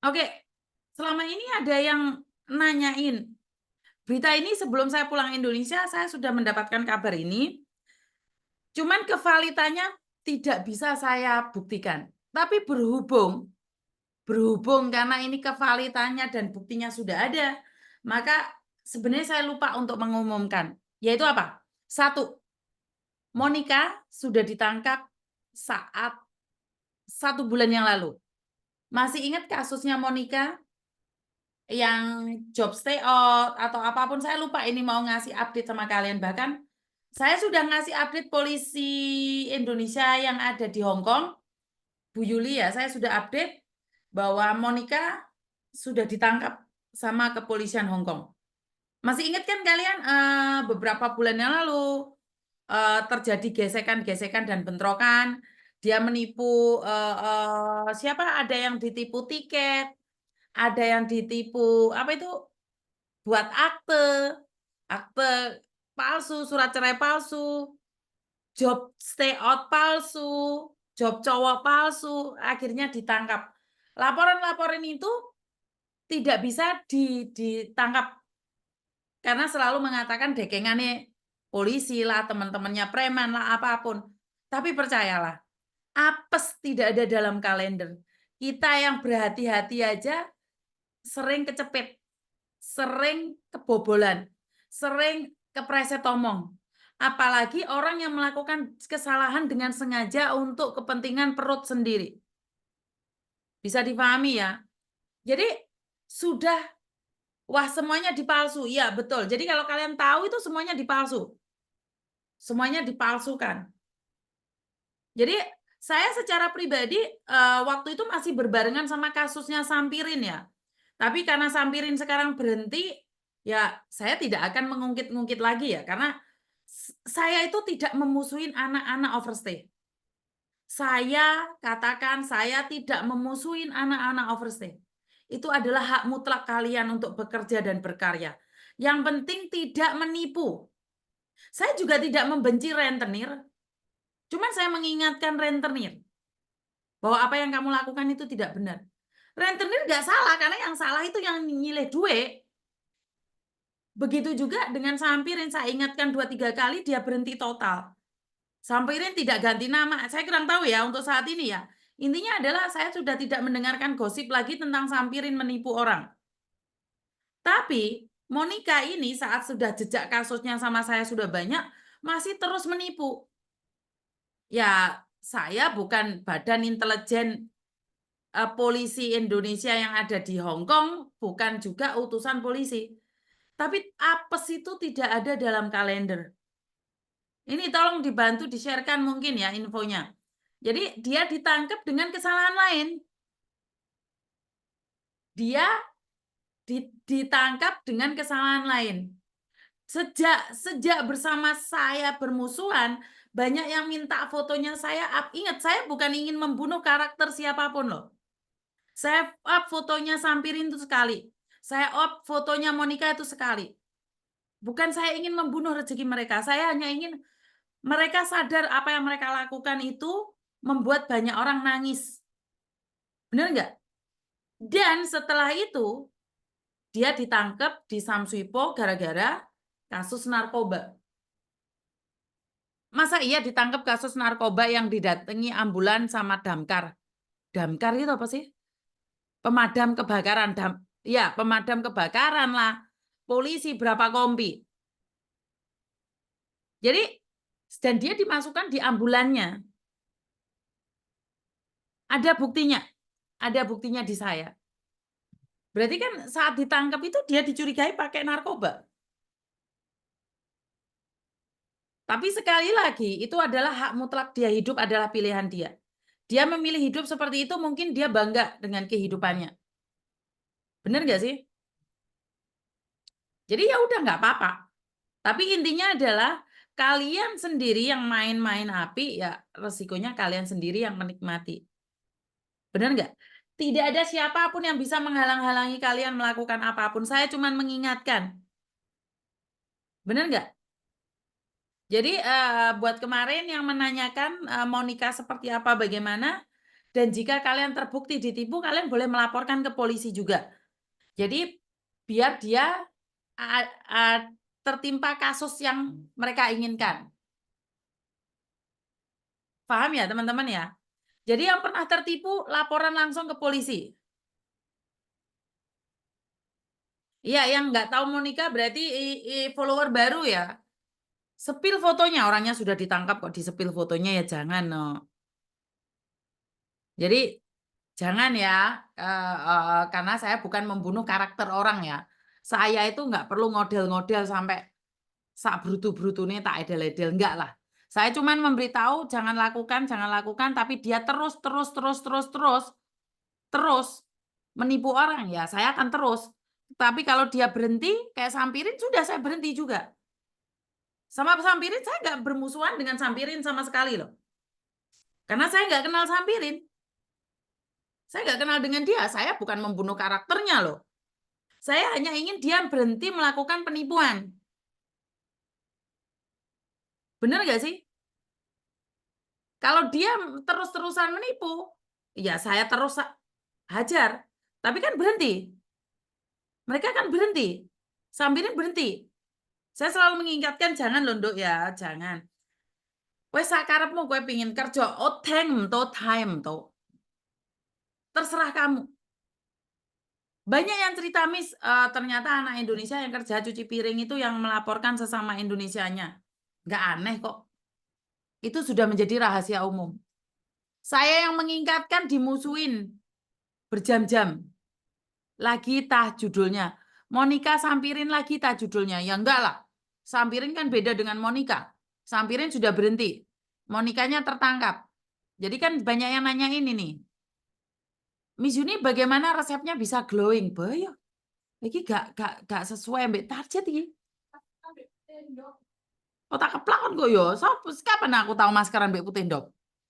Oke, selama ini ada yang nanyain, berita ini sebelum saya pulang Indonesia, saya sudah mendapatkan kabar ini, cuman kevalitannya tidak bisa saya buktikan. Tapi berhubung karena ini kevalitannya dan buktinya sudah ada, maka sebenarnya saya lupa untuk mengumumkan. Yaitu apa? Satu, Monica sudah ditangkap saat 1 bulan yang lalu. Masih ingat kasusnya Monica yang job stay out atau apapun, saya lupa ini mau ngasih update sama kalian. Bahkan saya sudah ngasih update polisi Indonesia yang ada di Hong Kong, Bu Yuli ya, saya sudah update bahwa Monica sudah ditangkap sama kepolisian Hong Kong. Masih ingat kan kalian beberapa bulan yang lalu terjadi gesekan-gesekan dan bentrokan. Dia menipu siapa? Ada yang ditipu tiket, ada yang ditipu apa itu? Buat akte palsu, surat cerai palsu, job stay out palsu, job cowok palsu, akhirnya ditangkap. Laporan-laporan itu tidak bisa ditangkap karena selalu mengatakan dekengannya polisi lah, teman-temannya preman lah, apapun. Tapi percayalah, apes tidak ada dalam kalender. Kita yang berhati-hati aja sering kecepet, sering kebobolan, sering kepreset omong. Apalagi orang yang melakukan kesalahan dengan sengaja untuk kepentingan perut sendiri. Bisa dipahami ya? Jadi sudah, wah semuanya dipalsu. Iya betul. Jadi kalau kalian tahu itu semuanya dipalsu. Semuanya dipalsukan. Jadi saya secara pribadi waktu itu masih berbarengan sama kasusnya Sampirin ya. Tapi karena Sampirin sekarang berhenti, ya saya tidak akan mengungkit-ungkit lagi ya. Karena saya itu tidak memusuhin anak-anak overstay. Saya katakan saya tidak memusuhin anak-anak overstay. Itu adalah hak mutlak kalian untuk bekerja dan berkarya. Yang penting tidak menipu. Saya juga tidak membenci rentenir. Cuman saya mengingatkan rentenir bahwa apa yang kamu lakukan itu tidak benar. Rentenir nggak salah, karena yang salah itu yang nyileh duit. Begitu juga dengan Sampirin, saya ingatkan 2-3 kali, dia berhenti total. Sampirin tidak ganti nama, saya kurang tahu ya untuk saat ini ya. Intinya adalah saya sudah tidak mendengarkan gosip lagi tentang Sampirin menipu orang. Tapi Monica ini saat sudah jejak kasusnya sama saya sudah banyak, masih terus menipu. Ya, saya bukan badan intelijen polisi Indonesia yang ada di Hong Kong, bukan juga utusan polisi. Tapi apes itu tidak ada dalam kalender. Ini tolong dibantu di-sharekan mungkin ya infonya. Jadi dia ditangkap dengan kesalahan lain. Dia ditangkap dengan kesalahan lain. Sejak bersama saya bermusuhan, banyak yang minta fotonya saya up. Ingat, saya bukan ingin membunuh karakter siapapun loh. Saya up fotonya Sampirin itu sekali. Saya up fotonya Monica itu sekali. Bukan saya ingin membunuh rezeki mereka. Saya hanya ingin mereka sadar apa yang mereka lakukan itu membuat banyak orang nangis. Benar nggak? Dan setelah itu, dia ditangkap di Samsuipo gara-gara kasus narkoba. Masa iya ditangkap kasus narkoba yang didatangi ambulan sama damkar? Damkar itu apa sih? Pemadam kebakaran. Ya, pemadam kebakaran lah. Polisi berapa kompi. Jadi, dan dia dimasukkan di ambulannya. Ada buktinya. Ada buktinya di saya. Berarti kan saat ditangkap itu dia dicurigai pakai narkoba. Tapi sekali lagi, itu adalah hak mutlak dia hidup, adalah pilihan dia. Dia memilih hidup seperti itu, mungkin dia bangga dengan kehidupannya. Benar nggak sih? Jadi ya udah nggak apa-apa. Tapi intinya adalah kalian sendiri yang main-main api, ya resikonya kalian sendiri yang menikmati. Benar nggak? Tidak ada siapapun yang bisa menghalang-halangi kalian melakukan apapun. Saya cuma mengingatkan. Benar nggak? Jadi buat kemarin yang menanyakan Monica seperti apa, bagaimana, Dan jika kalian terbukti ditipu, kalian boleh melaporkan ke polisi juga. Jadi biar dia tertimpa kasus yang mereka inginkan. Paham ya teman-teman ya? Jadi yang pernah tertipu, laporan langsung ke polisi. Iya, yang nggak tahu Monica berarti follower baru ya. Sepil fotonya, orangnya sudah ditangkap kok disepil fotonya, ya jangan. No. Jadi jangan ya, karena saya bukan membunuh karakter orang ya. Saya itu nggak perlu ngodel-ngodel sampai sak brutu-brutune tak edel-edel, enggak lah. Saya cuman memberitahu jangan lakukan, tapi dia terus menipu orang ya, saya akan terus. Tapi kalau dia berhenti, kayak Sampirin, sudah saya berhenti juga. Sama Sampirin saya nggak bermusuhan dengan Sampirin sama sekali loh. Karena saya nggak kenal Sampirin. Saya nggak kenal dengan dia, saya bukan membunuh karakternya loh. Saya hanya ingin dia berhenti melakukan penipuan. Bener nggak sih? Kalau dia terus-terusan menipu, ya saya terus hajar. Tapi kan berhenti. Mereka kan berhenti. Sampirin berhenti. Saya selalu mengingatkan, jangan loh, Nduk ya, jangan. Wes sakarepmu kowe pingin kerja, time to. Terserah kamu. Banyak yang cerita Miss, ternyata anak Indonesia yang kerja cuci piring itu yang melaporkan sesama Indonesianya. Nggak aneh kok. Itu sudah menjadi rahasia umum. Saya yang mengingatkan dimusuhin berjam-jam. Lagi tah judulnya. Monica Sampirin lagi tah judulnya. Ya enggak lah. Sampirin kan beda dengan Monica. Sampirin sudah berhenti. Monikanya tertangkap. Jadi kan banyak yang nanya ini nih. Miss Yuni bagaimana resepnya bisa glowing? Bahaya. Ini gak sesuai ambek target ini. Oh tak keplakon kok yo. So, kapan aku tahu maskeran mbek putih ndok?